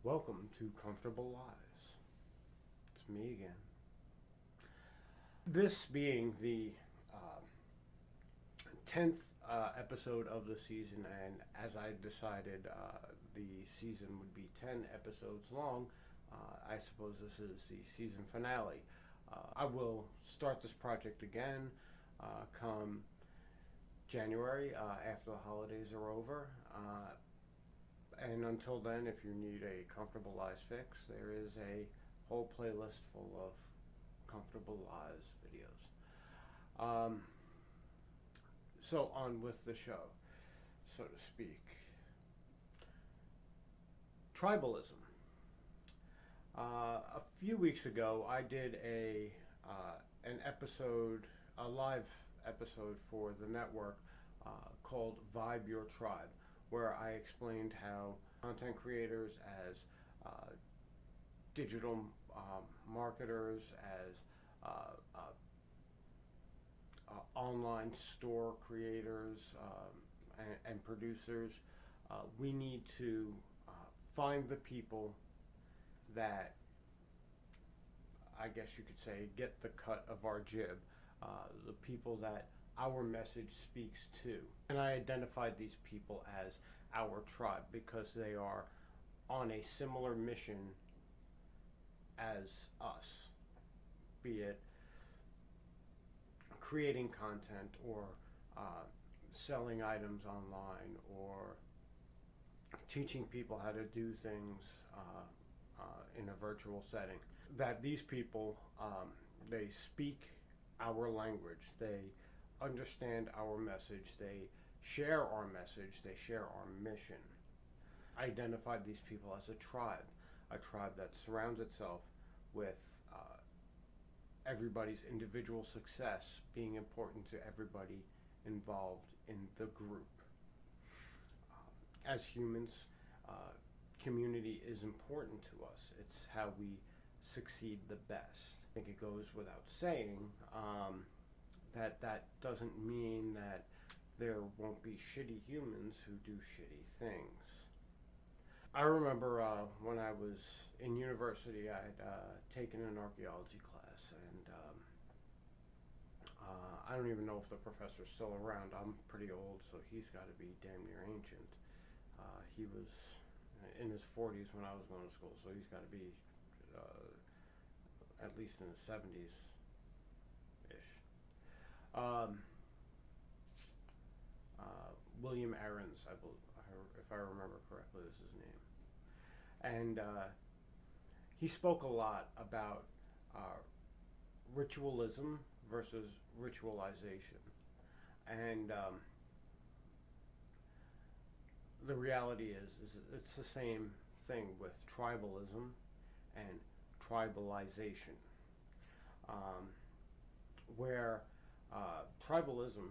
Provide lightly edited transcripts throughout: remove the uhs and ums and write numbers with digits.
Welcome to Comfortable Lies. It's me again. This being the 10th episode of the season, and as I decided the season would be 10 episodes long, I suppose this is the season finale. I will start this project again come January after the holidays are over. And until then, if you need a Comfortable Lies fix, there is a whole playlist full of Comfortable Lies videos. So on with the show, so to speak. Tribalism. A few weeks ago, I did an episode, a live episode for the network called Vibe Your Tribe, where I explained how content creators, as digital marketers, as online store creators and producers, we need to find the people that, I guess you could say, get the cut of our jib, the people that our message speaks to. And I identified these people as our tribe because they are on a similar mission as us, be it creating content or selling items online or teaching people how to do things in a virtual setting. That these people, they speak our language, they understand our message, they share our message, they share our mission. I identified these people as a tribe that surrounds itself with everybody's individual success being important to everybody involved in the group. As humans, community is important to us. It's how we succeed the best. I think it goes without saying that doesn't mean that there won't be shitty humans who do shitty things. I remember when I was in university, I had taken an archaeology class, and I don't even know if the professor's still around. I'm pretty old, so he's got to be damn near ancient. He was in his 40s when I was going to school, so he's got to be at least in his 70s-ish. William Arens, if I remember correctly, is his name. And he spoke a lot about ritualism versus ritualization. And the reality is it's the same thing with tribalism and tribalization. Where tribalism,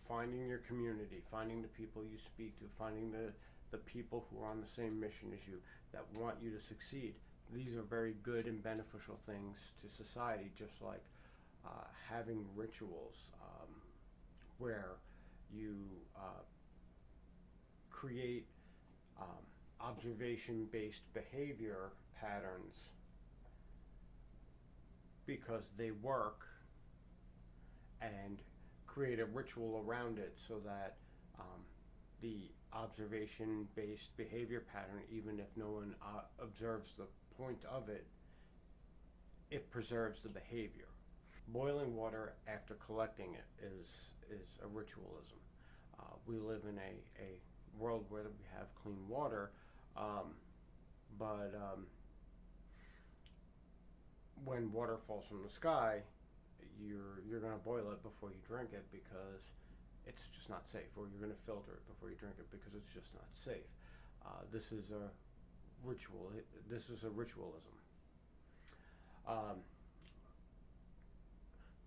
finding your community, finding the people you speak to, finding the people who are on the same mission as you, that want you to succeed. These are very good and beneficial things to society, just like having rituals where you create observation-based behavior patterns because they work, and create a ritual around it so that the observation-based behavior pattern, even if no one observes the point of it, it preserves the behavior. Boiling water after collecting it is a ritualism. We live in a world where we have clean water, but when water falls from the sky, you're going to boil it before you drink it because it's just not safe, or you're going to filter it before you drink it because it's just not safe. This is a ritual. This is a ritualism.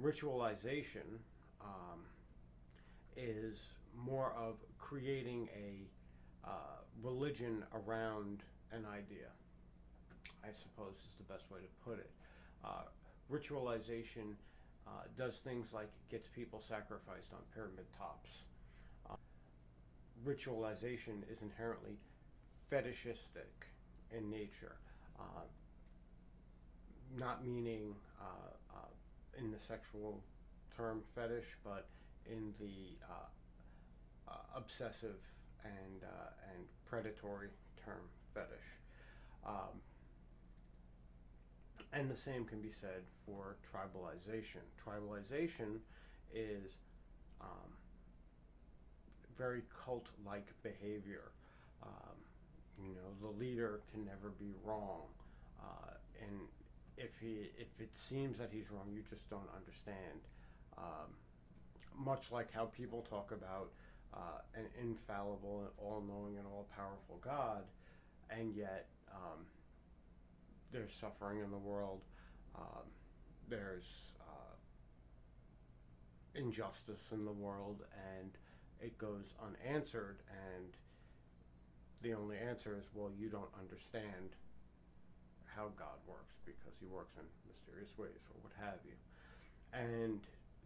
Ritualization is more of creating a religion around an idea, I suppose is the best way to put it. Ritualization does things like it gets people sacrificed on pyramid tops. Ritualization is inherently fetishistic. in nature. Not meaning in the sexual term fetish, but in the obsessive and predatory term fetish. And the same can be said for tribalization. Tribalization is very cult-like behavior. The leader can never be wrong, and if it seems that he's wrong, you just don't understand. Much like how people talk about an infallible, all-knowing, and all-powerful God, and yet there's suffering in the world. There's injustice in the world, and it goes unanswered, and the only answer is, well, you don't understand how God works because he works in mysterious ways or what have you. And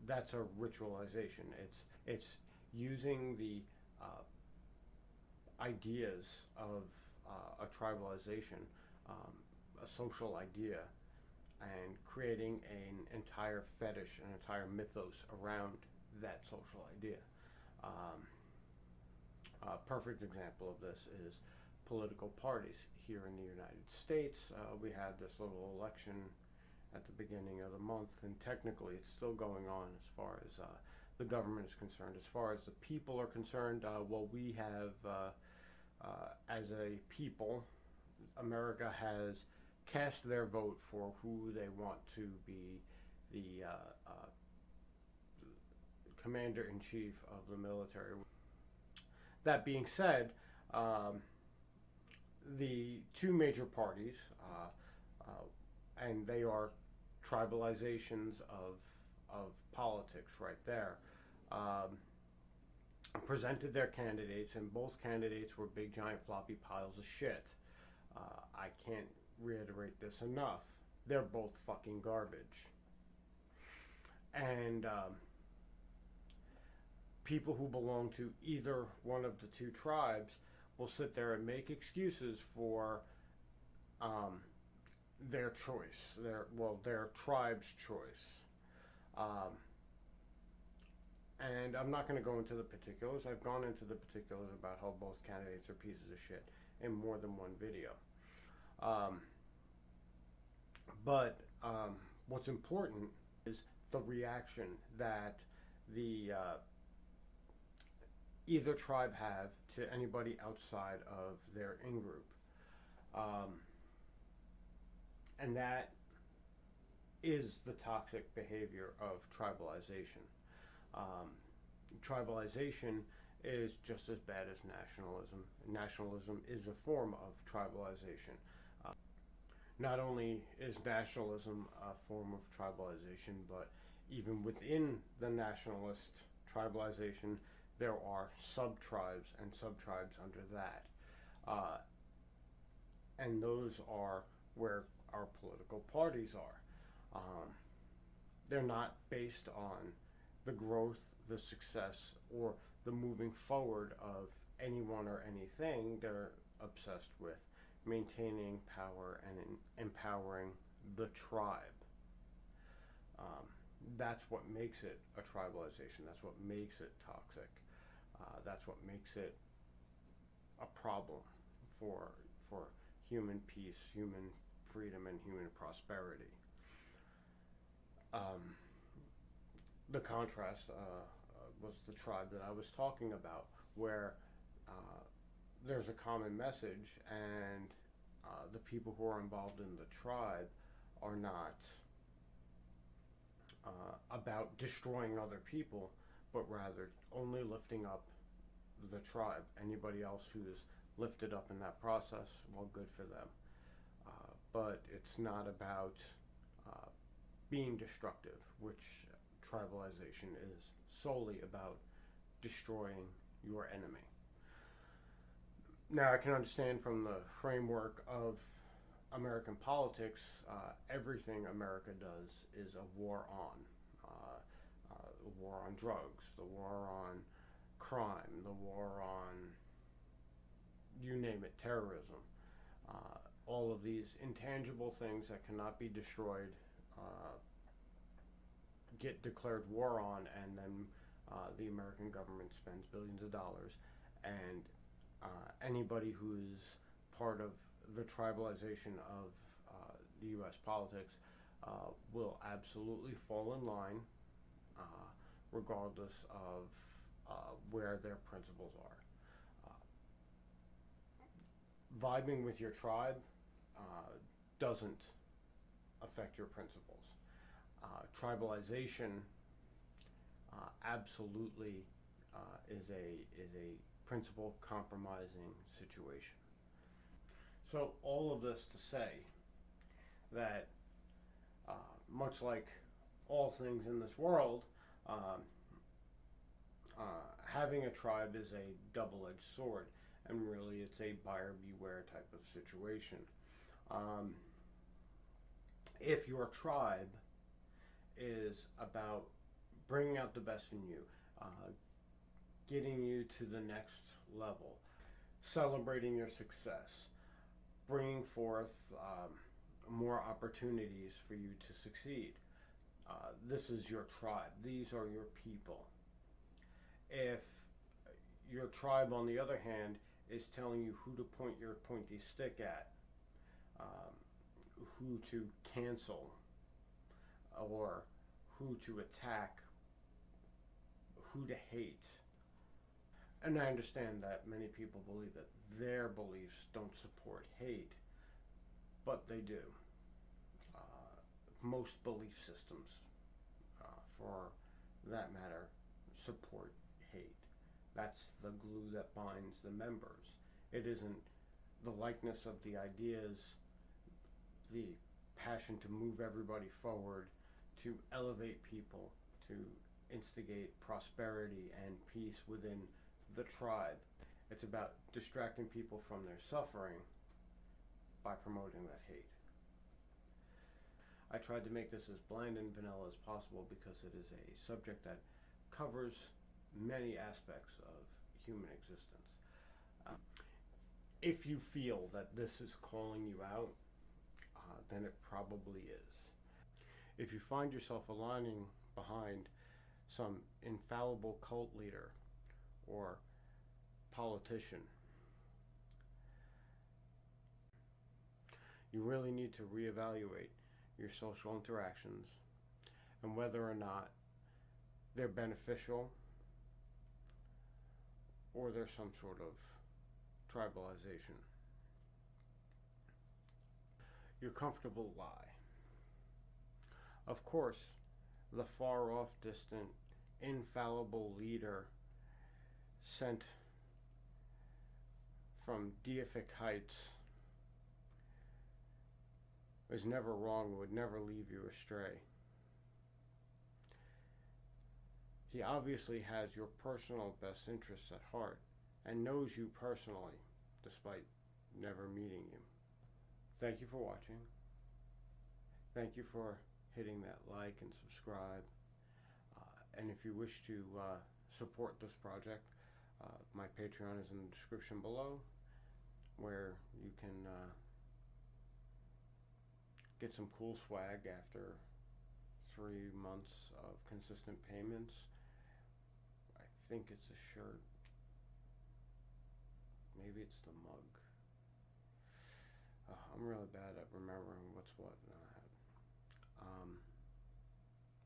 that's a ritualization. It's using the ideas of a tribalization, a social idea, and creating an entire fetish, an entire mythos around that social idea. A perfect example of this is political parties. Here in the United States, we had this little election at the beginning of the month, and technically it's still going on as far as the government is concerned. As far as the people are concerned, well, we have, as a people, America has cast their vote for who they want to be the commander-in-chief of the military. That being said, the two major parties, and they are tribalizations of politics right there, presented their candidates, and both candidates were big, giant, floppy piles of shit. I can't reiterate this enough. They're both fucking garbage. And people who belong to either one of the two tribes will sit there and make excuses for their choice, their tribe's choice. And I'm not going to go into the particulars. I've gone into the particulars about how both candidates are pieces of shit in more than one video. But what's important is the reaction that the either tribe have to anybody outside of their in-group. And that is the toxic behavior of tribalization. Tribalization is just as bad as nationalism. Nationalism is a form of tribalization. Not only is nationalism a form of tribalization, but even within the nationalist tribalization, there are sub-tribes and sub-tribes under that. And those are where our political parties are. They're not based on the growth, the success, or the moving forward of anyone or anything. They're obsessed with maintaining power and empowering the tribe. That's what makes it a tribalization. That's what makes it toxic. That's what makes it a problem for human peace, human freedom, and human prosperity. The contrast was the tribe that I was talking about, where there's a common message, and the people who are involved in the tribe are not about destroying other people, but rather only lifting up the tribe. Anybody else who is lifted up in that process, well, good for them. But it's not about being destructive, which tribalization is solely about destroying your enemy. Now, I can understand from the framework of American politics, everything America does is a war on. The war on drugs, the war on crime, the war on, you name it, terrorism. all of these intangible things that cannot be destroyed get declared war on, and then the American government spends billions of dollars, and anybody who is part of the tribalization of the U.S. politics will absolutely fall in line, regardless of where their principles are. Vibing with your tribe doesn't affect your principles. Tribalization absolutely is a principle compromising situation. So all of this to say that much like all things in this world, having a tribe is a double-edged sword, and really it's a buyer beware type of situation. If your tribe is about bringing out the best in you, getting you to the next level, celebrating your success, bringing forth more opportunities for you to succeed, this is your tribe. These are your people. If your tribe, on the other hand, is telling you who to point your pointy stick at, who to cancel, or who to attack, who to hate. And I understand that many people believe that their beliefs don't support hate, but they do. Most belief systems, for that matter, support hate. That's the glue that binds the members. It isn't the likeness of the ideas, the passion to move everybody forward, to elevate people, to instigate prosperity and peace within the tribe. It's about distracting people from their suffering by promoting that hate. I tried to make this as bland and vanilla as possible because it is a subject that covers many aspects of human existence. If you feel that this is calling you out, then it probably is. If you find yourself aligning behind some infallible cult leader or politician, you really need to reevaluate your social interactions and whether or not they're beneficial or there's some sort of tribalization. Your comfortable lie. Of course, the far off, distant, infallible leader sent from deific heights is never wrong, would never leave you astray. He obviously has your personal best interests at heart and knows you personally, despite never meeting you. Thank you for watching. Thank you for hitting that like and subscribe. And if you wish to support this project, my Patreon is in the description below, where you can get some cool swag after 3 months of consistent payments. I think it's a shirt. Maybe it's the mug. I'm really bad at remembering what's what.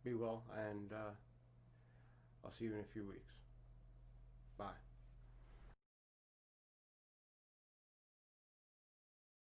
Be well, and I'll see you in a few weeks. Bye.